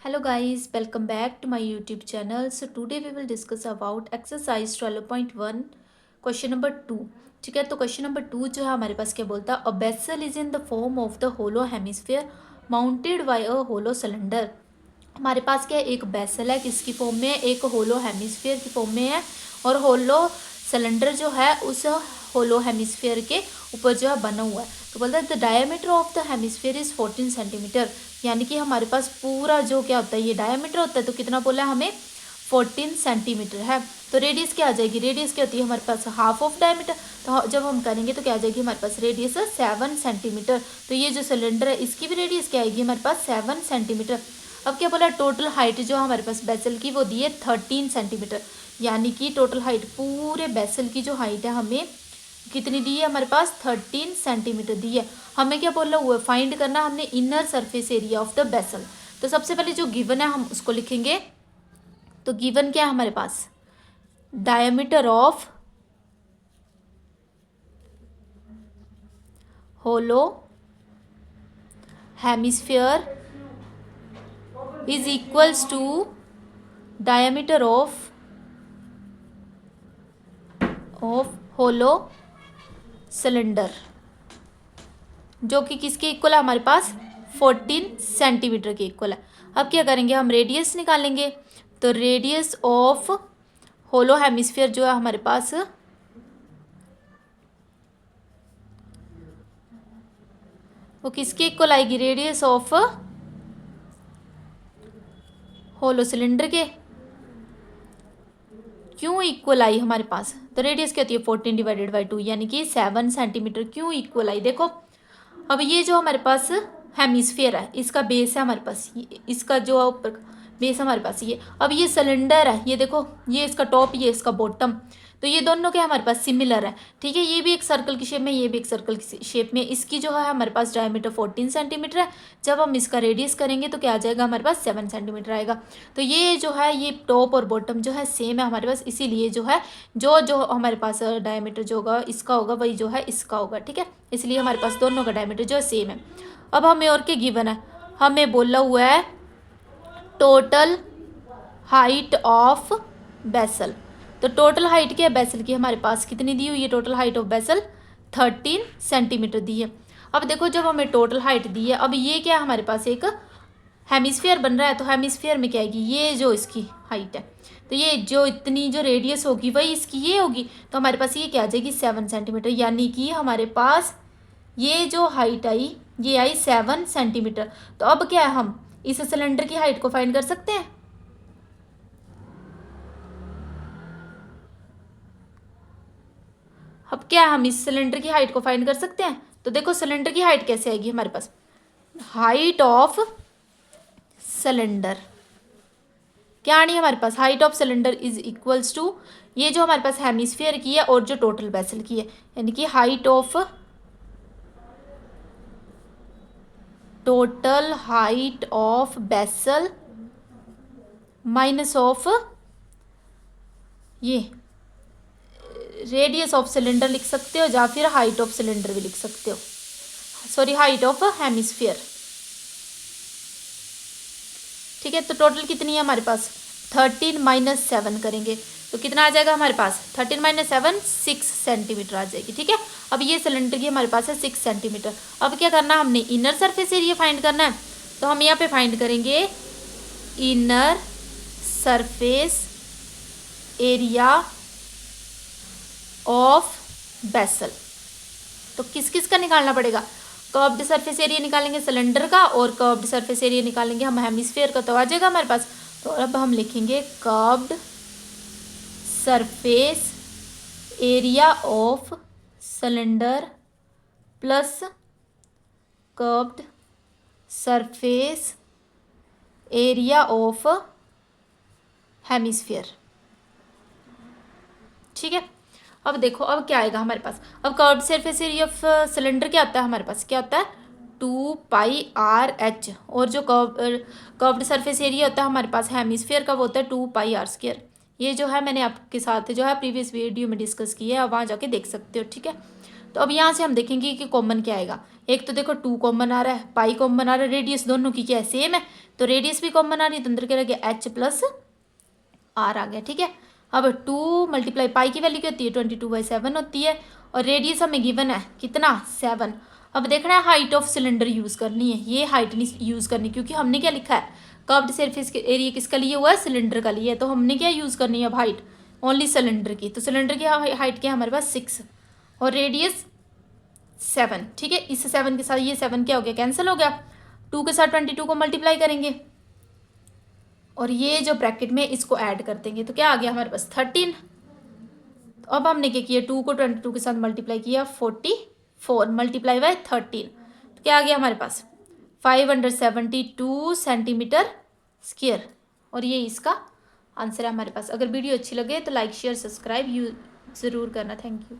Hello guys, welcome back to my YouTube channel. So today we will discuss about exercise 12.1 question number 2. ठीक है, तो question number 2 जो है हमारे पास क्या बोलता है, a vessel is in the form of the hollow hemisphere mounted by a hollow cylinder. हमारे पास क्या है, एक बेसल है, किसकी फॉर्म में है, एक होलो हेमिस्फीयर की फॉर्म में है, और होलो सिलेंडर जो है उस होलो हेमिस्फीयर के ऊपर जो है बना हुआ है। तो बोलता है the diameter of the hemisphere is 14 centimetre, यानी कि हमारे पास पूरा जो क्या होता है ये डायमीटर होता है, तो कितना बोला है हमें 14 सेंटीमीटर है। तो रेडियस क्या आ जाएगी, रेडियस क्या होती है हमारे पास हाफ ऑफ डायमीटर, तो जब हम करेंगे तो क्या आ जाएगी हमारे पास रेडियस 7 सेंटीमीटर। तो ये जो सिलेंडर है इसकी भी रेडियस क्या आएगी हमारे पास 7 सेंटीमीटर। अब क्या बोला, टोटल हाइट जो हमारे पास बेसल की वो दी है 13 सेंटीमीटर, यानी कि टोटल हाइट पूरे बेसल की जो हाइट है हमें कितनी दी है हमारे पास 13 सेंटीमीटर दी है। हमें क्या बोला हुआ है, फाइंड करना हमने inner surface area of the vessel. तो सबसे पहले जो गिवन है हम उसको लिखेंगे। तो गिवन क्या है हमारे पास, diameter of hollow hemisphere is equals to diameter of hollow cylinder, जो कि किसके इक्वल है हमारे पास 14 सेंटीमीटर के इक्वल है। अब क्या करेंगे, हम रेडियस निकालेंगे। तो रेडियस ऑफ होलो हेमिस्फीयर जो है हमारे पास वो किसके इक्वल आएगी, रेडियस ऑफ होलो सिलेंडर के। क्यों इक्वल आई हमारे पास, तो रेडियस क्या होती है 14 डिवाइडेड बाई 2, यानी कि 7 सेंटीमीटर। क्यों इक्वल आई, देखो अब ये जो हमारे पास हेमिस्फीयर है इसका बेस है हमारे पास, इसका जो ऊपर बेस हमारे पास ये, अब ये सिलेंडर है, ये देखो ये इसका टॉप ये इसका बॉटम, तो ये दोनों के हमारे पास सिमिलर है। ठीक है, ये भी एक सर्कल की शेप में, ये भी एक सर्कल की शेप में, इसकी जो है हमारे पास डायमीटर 14 सेंटीमीटर है। जब हम इसका रेडियस करेंगे तो क्या आ जाएगा हमारे पास 7 सेंटीमीटर आएगा। तो ये जो है ये टॉप और बॉटम जो है सेम है हमारे पास, इसीलिए जो है जो जो हमारे पास डायमीटर जो होगा इसका होगा वही जो है इसका होगा। ठीक है, इसलिए हमारे पास दोनों का डायमीटर जो है सेम है। अब हमें और क्या गिवन है, हमें बोला हुआ है टोटल हाइट ऑफ बेसल। तो टोटल हाइट क्या है बेसल की हमारे पास कितनी दी हुई है, total height of vessel 13 centimetre दी है। अब देखो जब हमें टोटल हाइट दी है, अब ये क्या है हमारे पास एक हेमिस्फीयर बन रहा है, तो हेमिस्फीयर में क्या आएगी, ये जो इसकी हाइट है, तो ये जो इतनी जो रेडियस होगी वही इसकी ये होगी, तो हमारे पास ये क्या आ जाएगी 7 सेंटीमीटर, यानी कि हमारे पास ये जो हाइट आई ये आई 7 सेंटीमीटर। तो अब क्या है, हम इस सिलेंडर की हाइट को फाइंड कर सकते हैं। अब क्या हम इस सिलेंडर की हाइट को फाइंड कर सकते हैं। तो देखो सिलेंडर की हाइट कैसे आएगी हमारे पास, हाइट ऑफ सिलेंडर क्या आनी है हमारे पास, height of cylinder is equals to ये जो हमारे पास हेमिस्फीयर की है और जो टोटल बेसल की है, यानी कि height of total height of vessel minus of ये रेडियस ऑफ सिलेंडर लिख सकते हो, या फिर हाइट ऑफ सिलेंडर भी लिख सकते हो, सॉरी हाइट ऑफ हेमिस्फीयर। ठीक है, तो टोटल कितनी है हमारे पास 13 माइनस 7 करेंगे तो कितना आ जाएगा हमारे पास 13 माइनस 7 6 सेंटीमीटर आ जाएगी। ठीक है, अब ये सिलेंडर की हमारे पास है 6 सेंटीमीटर। अब क्या करना है, हमने इनर सरफेस एरिया फाइंड करना है, तो हम यहाँ पे फाइंड करेंगे inner surface area of vessel. तो किस किस का निकालना पड़ेगा, कर्व्ड सरफेस एरिया निकालेंगे सिलेंडर का, और कर्व्ड सरफेस एरिया निकालेंगे हम हेमिस्फीयर का, तो आ जाएगा हमारे पास। तो अब हम लिखेंगे curved surface area of cylinder plus curved surface area of hemisphere. ठीक है, अब देखो अब क्या आएगा हमारे पास, अब curved surface area of cylinder क्या होता है हमारे पास, क्या होता है 2πr/h, और जो कर्व्ड सरफेस एरिया होता है हमारे पास हेमिस्फीयर का वो होता है 2πr²। ये जो है मैंने आपके साथ जो है प्रीवियस वीडियो में डिस्कस किया है, आप वहाँ जाके देख सकते हो। ठीक है, तो अब यहाँ से हम देखेंगे कि कॉमन क्या आएगा, एक तो देखो 2 कॉमन आ रहा है, पाई कॉमन आ रहा है, रेडियस दोनों की क्या है सेम है, तो रेडियस भी कॉमन आ रही है, तो अंदर क्या रह गया h प्लस आर आ गया। ठीक है, अब 2 मल्टीप्लाई पाई की वैल्यू क्या होती है 22/7 होती है, और रेडियस हमें गिवन है कितना 7। अब देखना है हाइट ऑफ सिलेंडर यूज़ करनी है, ये हाइट नहीं यूज़ करनी, क्योंकि हमने क्या लिखा है कर्व्ड सरफेस के एरिया किसका लिए हुआ है सिलेंडर का लिए है, तो हमने क्या यूज़ करनी है अब हाइट ओनली सिलेंडर की, तो सिलेंडर की हाइट क्या है हमारे पास 6 और रेडियस 7। ठीक है, इस 7 के साथ ये 7 क्या हो गया कैंसिल हो गया, 2 के साथ 22 को मल्टीप्लाई करेंगे और ये जो ब्रैकेट में इसको ऐड कर देंगे, तो क्या आ गया हमारे पास 13। तो अब हमने क्या किया 2 को 22 के साथ मल्टीप्लाई किया 44 मल्टीप्लाई बाय 13, तो क्या आ गया हमारे पास 572 सेंटीमीटर स्क्वायर, और ये इसका आंसर है हमारे पास। अगर वीडियो अच्छी लगे तो लाइक शेयर सब्सक्राइब ज़रूर करना। Thank you.